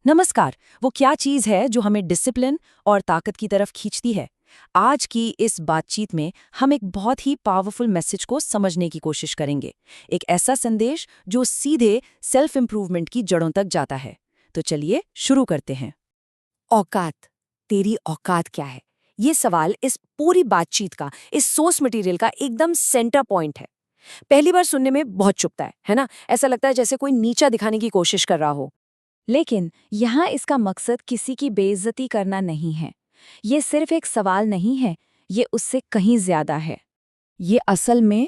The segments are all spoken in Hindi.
नमस्कार। वो क्या चीज़ है जो हमें डिसिप्लिन और ताकत की तरफ खींचती है? आज की इस बातचीत में हम एक बहुत ही पावरफुल मैसेज को समझने की कोशिश करेंगे। एक ऐसा संदेश जो सीधे सेल्फ इम्प्रूवमेंट की जड़ों तक जाता है। तो चलिए शुरू करते हैं। औकात, तेरी औकात क्या है? ये सवाल इस पूरी बातचीत का, इस सोर्स मटेरियल का एकदम सेंटर पॉइंट है। पहली बार सुनने में बहुत चुभता है ना? ऐसा लगता है जैसे कोई नीचा दिखाने की कोशिश कर रहा हो। लेकिन यहाँ इसका मकसद किसी की बेइज्जती करना नहीं है। ये सिर्फ एक सवाल नहीं है, ये उससे कहीं ज्यादा है। ये असल में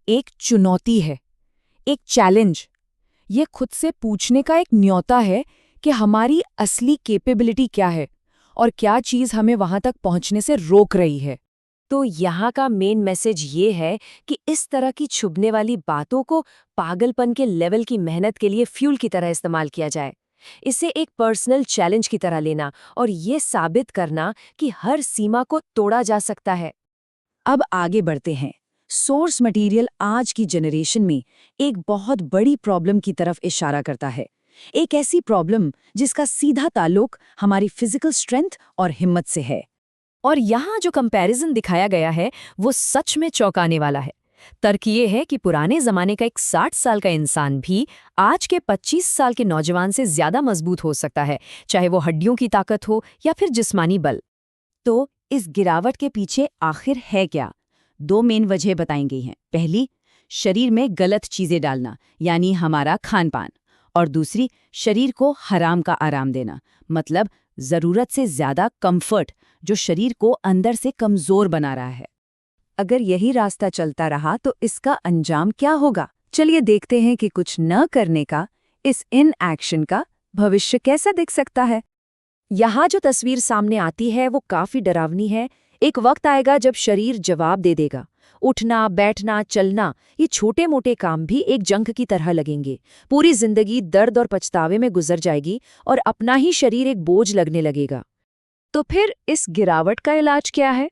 एक चुनौती है, एक चैलेंज। ये खुद से पूछने का एक न्योता है कि हमारी असली कैपेबिलिटी क्या है और क्या चीज़ हमें वहाँ तक पहुँचने से रोक रही है। तो यहाँ का मेन मैसेज ये है कि इस तरह की छुभने वाली बातों को पागलपन के लेवल की मेहनत के लिए फ्यूल की तरह इस्तेमाल किया जाए। इसे एक पर्सनल चैलेंज की तरह लेना और ये साबित करना कि हर सीमा को तोड़ा जा सकता है। अब आगे बढ़ते हैं। सोर्स मटेरियल आज की जनरेशन में एक बहुत बड़ी प्रॉब्लम की तरफ इशारा करता है। एक ऐसी प्रॉब्लम जिसका सीधा ताल्लुक हमारी फिजिकल स्ट्रेंथ और हिम्मत से है। और यहाँ जो कंपैरिजन दिखाया गया है वो सच में चौंकाने वाला है। तर्क ये है कि पुराने जमाने का एक 60 साल का इंसान भी आज के 25 साल के नौजवान से ज्यादा मजबूत हो सकता है, चाहे वो हड्डियों की ताकत हो या फिर जिस्मानी बल। तो इस गिरावट के पीछे आखिर है क्या? दो मेन वजह बताई गई हैं। पहली, शरीर में गलत चीजें डालना, यानी हमारा खान पान। और दूसरी, शरीर को हराम का आराम देना, मतलब जरूरत से ज्यादा कंफर्ट, जो शरीर को अंदर से कमजोर बना रहा है। अगर यही रास्ता चलता रहा तो इसका अंजाम क्या होगा? चलिए देखते हैं कि कुछ न करने का, इस इनएक्शन का भविष्य कैसा दिख सकता है। यहाँ जो तस्वीर सामने आती है वो काफी डरावनी है। एक वक्त आएगा जब शरीर जवाब दे देगा। उठना, बैठना, चलना, ये छोटे मोटे काम भी एक जंग की तरह लगेंगे। पूरी जिंदगी दर्द और पछतावे में गुजर जाएगी और अपना ही शरीर एक बोझ लगने लगेगा। तो फिर इस गिरावट का इलाज क्या है?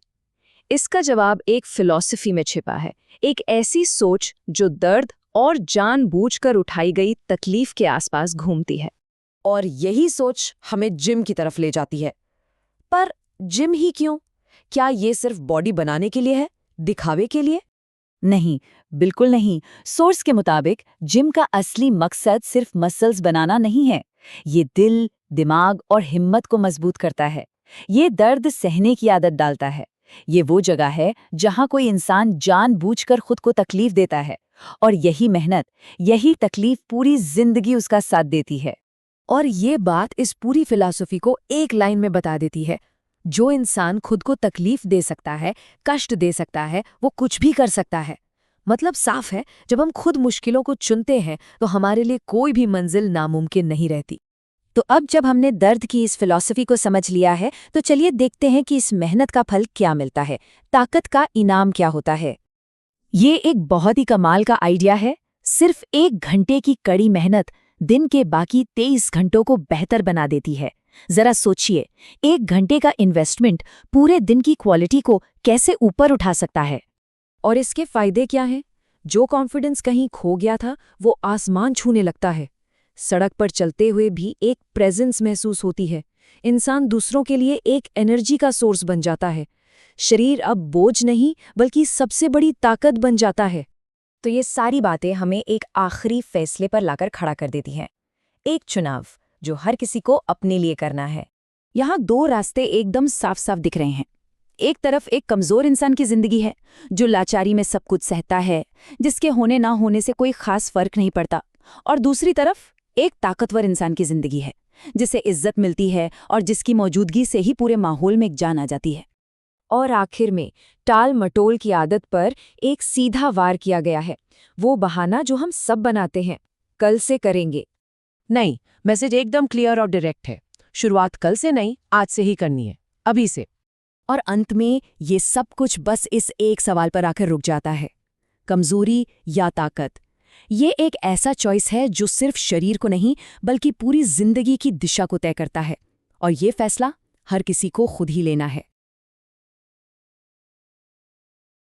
इसका जवाब एक फिलॉसफी में छिपा है। एक ऐसी सोच जो दर्द और जानबूझकर उठाई गई तकलीफ के आसपास घूमती है। और यही सोच हमें जिम की तरफ ले जाती है। पर जिम ही क्यों? क्या ये सिर्फ बॉडी बनाने के लिए है, दिखावे के लिए? नहीं, बिल्कुल नहीं। सोर्स के मुताबिक जिम का असली मकसद सिर्फ मसल्स बनाना नहीं है। ये दिल, दिमाग और हिम्मत को मजबूत करता है। ये दर्द सहने की आदत डालता है। ये वो जगह है जहां कोई इंसान जानबूझकर खुद को तकलीफ देता है, और यही मेहनत, यही तकलीफ पूरी जिंदगी उसका साथ देती है। और ये बात इस पूरी फिलॉसफी को एक लाइन में बता देती है। जो इंसान खुद को तकलीफ दे सकता है, कष्ट दे सकता है, वो कुछ भी कर सकता है। मतलब साफ है, जब हम खुद मुश्किलों को चुनते हैं तो हमारे लिए कोई भी मंजिल नामुमकिन नहीं रहती। तो अब जब हमने दर्द की इस फिलॉसफी को समझ लिया है, तो चलिए देखते हैं कि इस मेहनत का फल क्या मिलता है, ताकत का इनाम क्या होता है। ये एक बहुत ही कमाल का आइडिया है। सिर्फ 1 घंटे की कड़ी मेहनत दिन के बाकी 23 घंटों को बेहतर बना देती है। जरा सोचिए, 1 घंटे का इन्वेस्टमेंट पूरे दिन की क्वालिटी को कैसे ऊपर उठा सकता है। और इसके फायदे क्या हैं? जो कॉन्फिडेंस कहीं खो गया था वो आसमान छूने लगता है। सड़क पर चलते हुए भी एक प्रेजेंस महसूस होती है। इंसान दूसरों के लिए एक एनर्जी का सोर्स बन जाता है। शरीर अब बोझ नहीं बल्कि सबसे बड़ी ताकत बन जाता है। तो ये सारी बातें हमें एक आखिरी फैसले पर लाकर खड़ा कर देती हैं। एक चुनाव जो हर किसी को अपने लिए करना है। यहाँ 2 रास्ते एकदम साफ साफ दिख रहे हैं। एक तरफ एक कमजोर इंसान की जिंदगी है, जो लाचारी में सब कुछ सहता है, जिसके होने ना होने से कोई खास फर्क नहीं पड़ता। और दूसरी तरफ एक ताकतवर इंसान की जिंदगी है, जिसे इज्जत मिलती है और जिसकी मौजूदगी से ही पूरे माहौल में एक जान आ जाती है। और आखिर में टाल मटोल की आदत पर एक सीधा वार किया गया है, वो बहाना जो हम सब बनाते हैं, कल से करेंगे। नहीं, मैसेज एकदम क्लियर और डायरेक्ट है। शुरुआत कल से नहीं, आज से ही करनी है, अभी से। और अंत में ये सब कुछ बस इस एक सवाल पर आकर रुक जाता है, कमजोरी या ताकत। ये एक ऐसा चॉइस है जो सिर्फ शरीर को नहीं बल्कि पूरी जिंदगी की दिशा को तय करता है। और ये फैसला हर किसी को खुद ही लेना है।